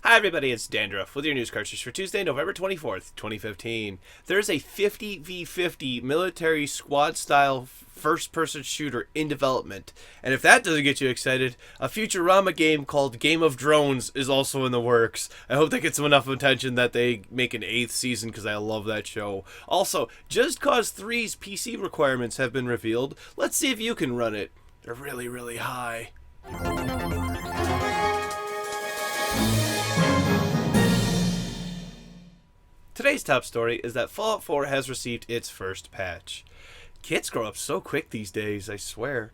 Hi everybody, it's Dandruff with your news cartridge for Tuesday, November 24th, 2015. There's a 50v50 military squad-style first-person shooter in development. And if that doesn't get you excited, a Futurama game called Game of Drones is also in the works. I hope that gets enough attention that they make an 8th season because I love that show. Also, Just Cause 3's PC requirements have been revealed. Let's see if you can run it. They're really, really high. Today's top story is that Fallout 4 has received its first patch. Kids grow up so quick these days, I swear.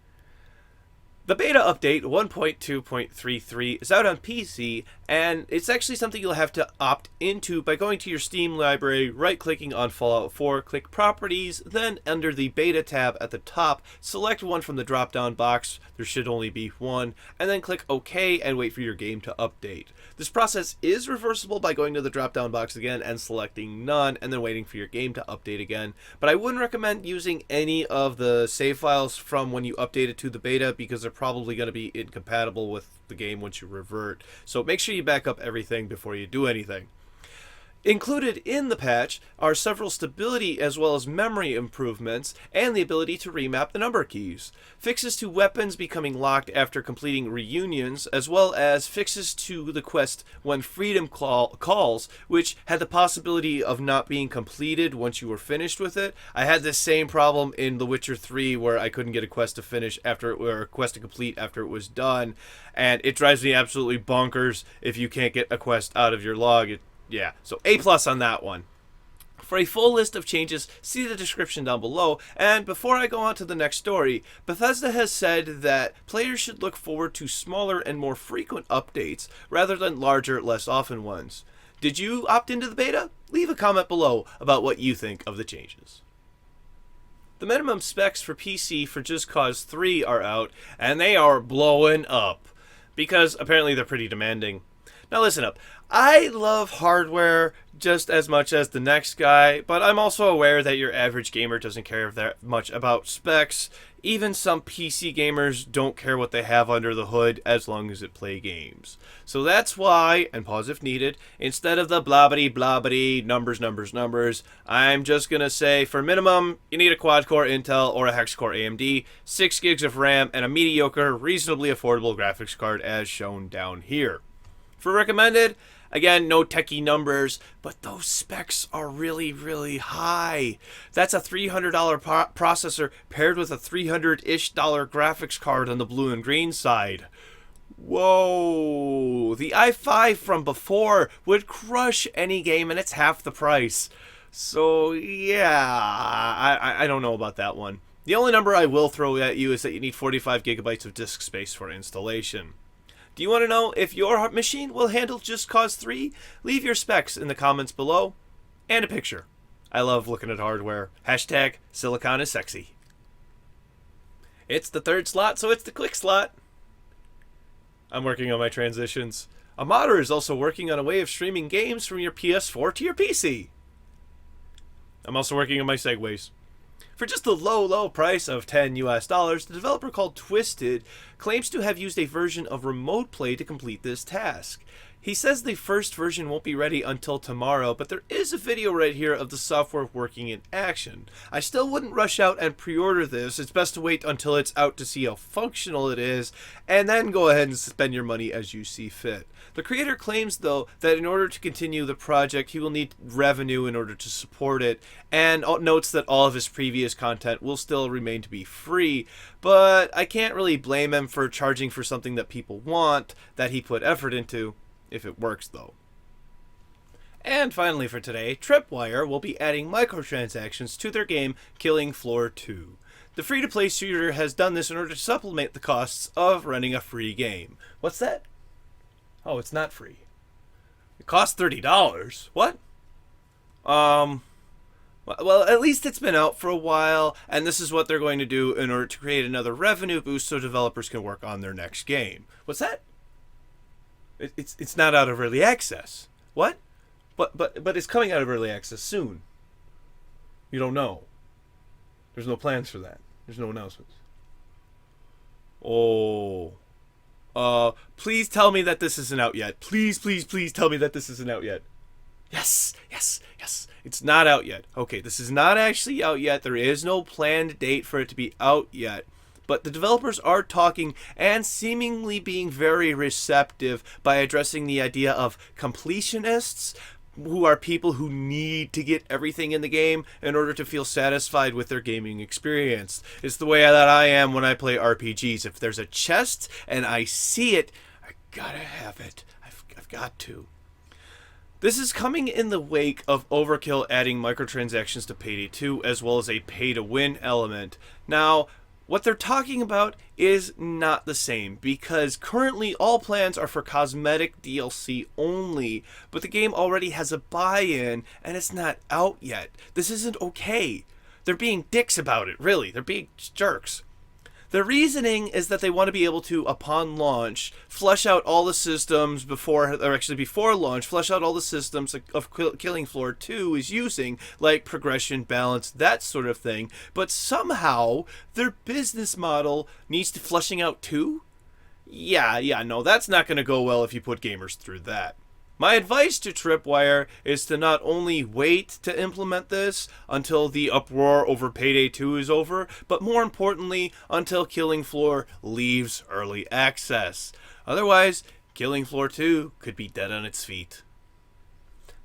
The beta update 1.2.33 is out on PC, and it's actually something you'll have to opt into by going to your Steam library, right-clicking on Fallout 4, click Properties, then under the Beta tab at the top, select one from the drop-down box, there should only be one, and then click OK and wait for your game to update. This process is reversible by going to the drop-down box again and selecting None, and then waiting for your game to update again, but I wouldn't recommend using any of the save files from when you update it to the beta because they're probably going to be incompatible with the game once you revert. So make sure you back up everything before you do anything. Included in the patch are several stability as well as memory improvements and the ability to remap the number keys. Fixes to weapons becoming locked after completing reunions, as well as fixes to the quest when freedom calls, which had the possibility of not being completed once you were finished with it. I had this same problem in The Witcher 3 where I couldn't get a quest to finish or a quest to complete after it was done, and it drives me absolutely bonkers if you can't get a quest out of your log. Yeah, so A+ on that one. For a full list of changes, see the description down below. And before I go on to the next story, Bethesda has said that players should look forward to smaller and more frequent updates rather than larger, less often ones. Did you opt into the beta? Leave a comment below about what you think of the changes. The minimum specs for PC for Just Cause 3 are out, and they are blowing up because apparently they're pretty demanding. Now listen up, I love hardware just as much as the next guy, but I'm also aware that your average gamer doesn't care that much about specs. Even some PC gamers don't care what they have under the hood as long as it play games. So that's why, and pause if needed, instead of the blobbity numbers, I'm just gonna say for minimum, you need a quad-core Intel or a hex-core AMD, 6 gigs of RAM, and a mediocre, reasonably affordable graphics card as shown down here. For recommended, again, no techie numbers, but those specs are really, really high. That's a $300 processor paired with a $300-ish graphics card on the blue and green side. Whoa! The i5 from before would crush any game, and it's half the price. So, yeah, I don't know about that one. The only number I will throw at you is that you need 45 gigabytes of disk space for installation. Do you want to know if your machine will handle Just Cause 3? Leave your specs in the comments below, and a picture. I love looking at hardware. Hashtag Silicon is sexy. It's the third slot, so it's the quick slot. I'm working on my transitions. A modder is also working on a way of streaming games from your PS4 to your PC. I'm also working on my segues. For just the low price of $10 US, the developer called Twisted claims to have used a version of Remote Play to complete this task. He says the first version won't be ready until tomorrow, but there is a video right here of the software working in action. I still wouldn't rush out and pre-order this. It's best to wait until it's out to see how functional it is, and then go ahead and spend your money as you see fit. The creator claims, though, that in order to continue the project, he will need revenue in order to support it, and notes that all of his previous content will still remain to be free, but I can't really blame him for charging for something that people want, that he put effort into. If it works, though. And finally for today, Tripwire will be adding microtransactions to their game Killing Floor 2. The free-to-play shooter has done this in order to supplement the costs of running a free game. What's that? Oh, it's not free. It costs $30. What? Well, at least it's been out for a while, and this is what they're going to do in order to create another revenue boost so developers can work on their next game. What's that? It's not out of early access. What? But it's coming out of early access soon. You don't know. There's no plans for that. There's no announcements. Oh. Please tell me that this isn't out yet. Please, please, please tell me that this isn't out yet. Yes, yes, yes. It's not out yet. Okay, this is not actually out yet. There is no planned date for it to be out yet. But the developers are talking and seemingly being very receptive by addressing the idea of completionists, who are people who need to get everything in the game in order to feel satisfied with their gaming experience. It's the way that I am when I play RPGs. If there's a chest and I see it, I gotta have it. I've got to. This is coming in the wake of Overkill adding microtransactions to Payday 2, as well as a pay-to-win element. Now, what they're talking about is not the same, because currently all plans are for cosmetic DLC only, but the game already has a buy-in, and it's not out yet. This isn't okay. They're being dicks about it, really. They're being jerks. The reasoning is that they want to be able to, upon launch, flesh out all the systems before launch, flesh out all the systems of Killing Floor 2 is using, like progression, balance, that sort of thing. But somehow, their business model needs to fleshing out too? Yeah, no, that's not going to go well if you put gamers through that. My advice to Tripwire is to not only wait to implement this until the uproar over Payday 2 is over, but more importantly, until Killing Floor leaves early access. Otherwise, Killing Floor 2 could be dead on its feet.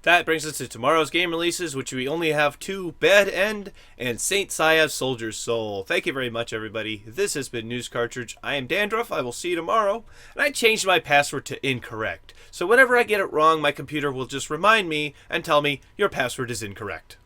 That brings us to tomorrow's game releases, which we only have 2, Bad End and Saint Seiya's Soldier's Soul. Thank you very much, everybody. This has been News Cartridge. I am Dandruff. I will see you tomorrow. And I changed my password to incorrect. So whenever I get it wrong, my computer will just remind me and tell me your password is incorrect.